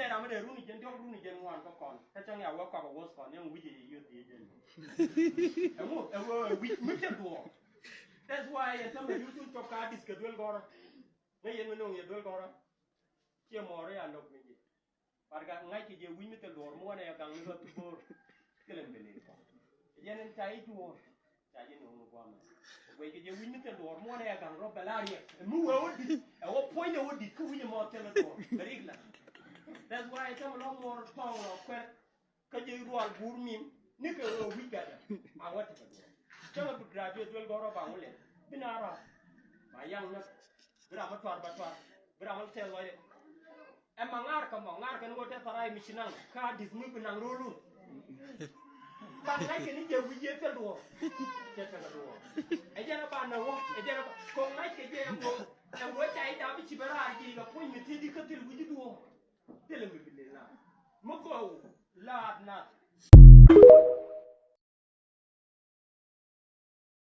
แต่เราไม่ได้รู้นี่เจนต้องรู้นี่เจนงอนก็ก่อนถ้าจังเนี่ยว่าก่อนกับวอสก่อนเนี่ยวิธียืดตีเจนวิไม่เจ็บตัว that's why ถ้าไม่รู้จุดจบการดิสก์ด้วยก่อนไม่ยังไม่ลงยังด้วยก่อนเชื่อมอร์ยันดอกนี่ปากกันง่ายที่จะวิไม่เจ็บตัวมัวเนี่ยกังนี่ก็ตัวเกลื่อนไปเลยก่อนยันใจตัวใจยันหนุ่มกว่ามันเว้ยที่จะวิไม่เจ็บตัวมัวเนี่ยกังรบเบลาเรียมัววันดิว่าพอยเนี่ยวันดิคือวิมอเจ็บตัวเรียกละ that's why ถ้ามันลองมอร์ทองเราแควก็จะรู้ว่าบูร์มิมนี่ก็วิกันอ่ะว่าจะเป็นถ้ามัน graduate ด้วยก็เราฟังเลยบินาระมายังนะเวลามาทวารบัตรเวลามาเซลล์ไว้mangar kan ngote tarai mishinang ka dismu binang rulu ban ngai kini je wiye tel do je tel do ejara ba na wo ejara ko ngai ke je ngo en wo chai da bi chibara ji ga ko mi ti di ka tel wuji do tel mi bilena mo ko la na